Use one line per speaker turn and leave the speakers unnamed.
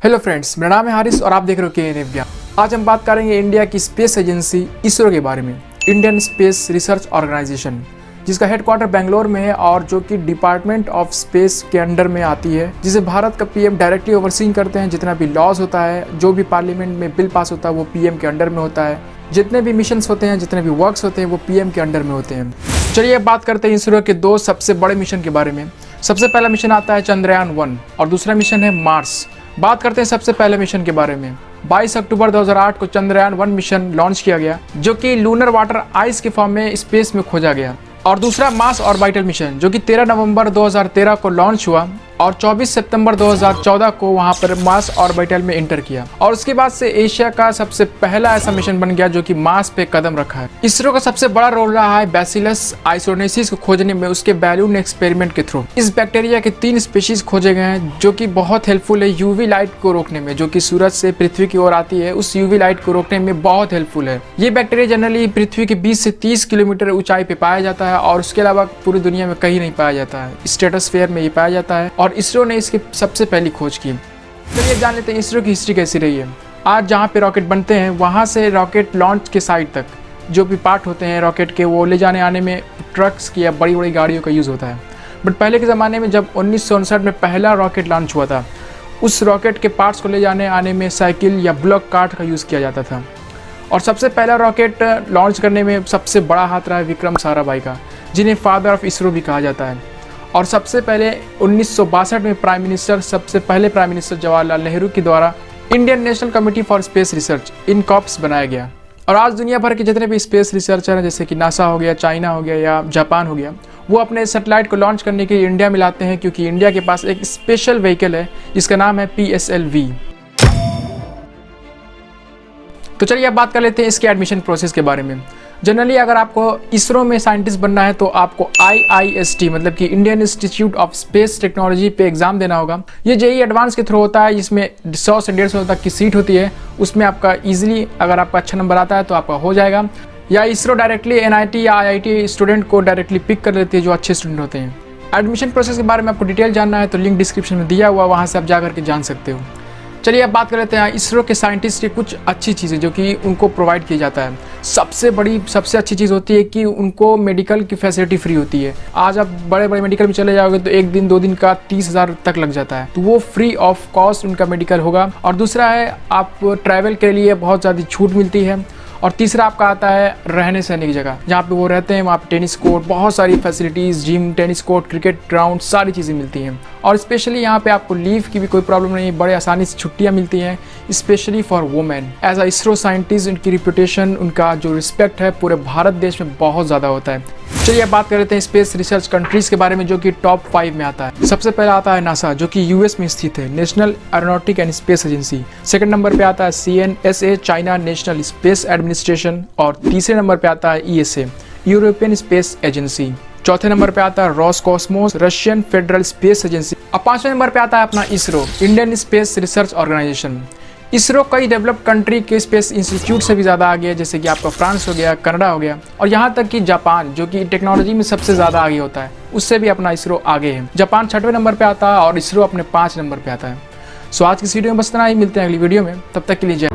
Hello friends, मेरा नाम है हारिस और आप देख रहे हो KNF ज्ञान। आज हम बात करेंगे इंडिया की स्पेस एजेंसी इसरो के बारे में। इंडियन स्पेस रिसर्च ऑर्गेनाइजेशन, जिसका हेडक्वार्टर बेंगलोर में है और जो कि डिपार्टमेंट ऑफ स्पेस के अंडर में आती है, जिसे भारत का पीएम डायरेक्टली ओवरसीइंग करते हैं। जितना भी लॉज होता है, जो भी पार्लियामेंट में बिल पास होता है, वो पीएम के अंडर में होता है। जितने भी मिशंस होते हैं, जितने भी वर्क्स होते हैं, वो पीएम के अंडर में होते हैं। चलिए अब बात करते हैं इसरो के दो सबसे बड़े मिशन के बारे में। सबसे पहला मिशन आता है चंद्रयान 1 और दूसरा मिशन है मार्स। बात करते हैं सबसे पहले मिशन के बारे में। 22 अक्टूबर 2008 को चंद्रयान 1 मिशन लॉन्च किया गया, जो कि लूनर वाटर आइस के फॉर्म में स्पेस में खोजा गया। और दूसरा मार्स ऑर्बिटल मिशन, जो कि 13 नवंबर 2013 को लॉन्च हुआ और 24 सितंबर 2014 को वहां पर मार्स ऑर्बिटल में एंटर किया। और उसके बाद से एशिया का सबसे पहला ऐसा मिशन बन गया जो कि मार्स पे कदम रखा है। इसरो का सबसे बड़ा रोल रहा है बैसिलस आइसोनेसिस को खोजने में, उसके बैलून एक्सपेरिमेंट के थ्रू। इस बैक्टीरिया के 3 स्पीशीज खोजे गए हैं जो कि बहुत हेल्पफुल है यूवी लाइट को रोकने में, जो कि सूरज से पृथ्वी की ओर आती है। उस यूवी लाइट को रोकने में बहुत हेल्पफुल है। ये बैक्टीरिया जनरली पृथ्वी के 20 से 30 किलोमीटर ऊंचाई पे पाया जाता है और उसके अलावा पूरी दुनिया में कहीं नहीं पाया जाता है। स्ट्रेटोस्फीयर में ये पाया जाता है और इसरो ने इसकी सबसे पहली खोज की। चलिए जान लेते हैं इसरो की हिस्ट्री कैसी रही है। आज जहाँ पे रॉकेट बनते हैं, वहाँ से रॉकेट लॉन्च के साइट तक जो भी पार्ट होते हैं रॉकेट के, वो ले जाने आने में ट्रक्स की या बड़ी बड़ी गाड़ियों का यूज़ होता है। बट पहले के ज़माने में जब 1959 में पहला रॉकेट लॉन्च हुआ था, उस रॉकेट के पार्ट्स को ले जाने आने में साइकिल या ब्लॉक कार्ट का यूज़ किया जाता था। और सबसे पहला रॉकेट लॉन्च करने में सबसे बड़ा हाथ रहा है विक्रम साराभाई का, जिन्हें फादर ऑफ इसरो भी कहा जाता है। और सबसे पहले 1962 में सबसे पहले प्राइम मिनिस्टर जवाहरलाल नेहरू के द्वारा Indian national committee for space research INCOSPAR बनाया गया। और आज दुनिया भर के जितने भी स्पेस रिसर्चर हैं, जैसे कि नासा हो गया, चाइना हो गया या जापान हो गया, वो अपने सैटेलाइट को लॉन्च करने के लिए इंडिया में लाते हैं, क्योंकि इंडिया के पास एक स्पेशल व्हीकल है जिसका नाम है PSLV। तो चलिए अब बात कर लेते हैं इसके एडमिशन प्रोसेस के बारे में। जनरली अगर आपको इसरो में साइंटिस्ट बनना है तो आपको IIST मतलब कि Indian institute of space technology पे एग्जाम देना होगा। ये JEE एडवांस के थ्रू होता है, जिसमें 100 से 150 तक की सीट होती है। उसमें आपका इजीली अगर आपका अच्छा नंबर आता है तो आपका हो जाएगा। या इसरो डायरेक्टली NIT या IIT स्टूडेंट को डायरेक्टली पिक कर लेती है जो अच्छे स्टूडेंट होते हैं। एडमिशन प्रोसेस के बारे में आपको डिटेल जानना है तो लिंक डिस्क्रिप्शन में दिया हुआ, वहाँ से आप जा करके जान सकते हो। चलिए अब बात कर लेते हैं इसरो के साइंटिस्ट की कुछ अच्छी चीज़ें जो कि उनको प्रोवाइड किया जाता है। सबसे अच्छी चीज़ होती है कि उनको मेडिकल की फैसिलिटी फ्री होती है। आज आप बड़े बड़े मेडिकल में चले जाओगे तो 1 दिन 2 दिन का 30,000 तक लग जाता है, तो वो फ्री ऑफ कॉस्ट उनका मेडिकल होगा। और दूसरा है, आप ट्रैवल के लिए बहुत ज़्यादा छूट मिलती है। और तीसरा आपका आता है रहने सहने की जगह, जहाँ पे वो रहते हैं वहाँ पे टेनिस कोर्ट, बहुत सारी facilities, gym, tennis court, cricket ground, सारी चीज़ें मिलती हैं। और स्पेशली यहाँ पे आपको लीव की भी कोई प्रॉब्लम नहीं है, बड़े आसानी से छुट्टियाँ मिलती हैं, specially for women. As a ISRO scientist उनकी रिप्यूटेशन, उनका जो रिस्पेक्ट है पूरे भारत देश में बहुत ज़्यादा होता है। चलिए अब बात कर लेते हैं स्पेस रिसर्च कंट्रीज़ के बारे में, जो कि टॉप 5 में आता है। सबसे पहला आता है नासा, जो कि US में स्थित है, national aeronautic and space agency. Second number पे आता है CNSA, China national space administration. और तीसरे नंबर पे आता है ESA, यूरोपियन स्पेस एजेंसी। चौथे नंबर पे आता है Roscosmos, Russian federal space agency. और 5वें नंबर पे आता है अपना ISRO, Indian space research organisation. ISRO कई डेवलप्ड कंट्री के स्पेस इंस्टीट्यूट से भी ज़्यादा आगे है, जैसे कि आपका फ्रांस हो गया, कनाडा हो गया, और यहाँ तक कि जापान, जो कि टेक्नोलॉजी में सबसे ज़्यादा आगे होता है, उससे भी अपना इसरो आगे है। जापान 6वें नंबर पे आता है और इसरो अपने 5 नंबर पे आता है। सो आज की इस वीडियो में बस इतना ही, मिलते हैं अगली वीडियो में, तब तक के लिए जय।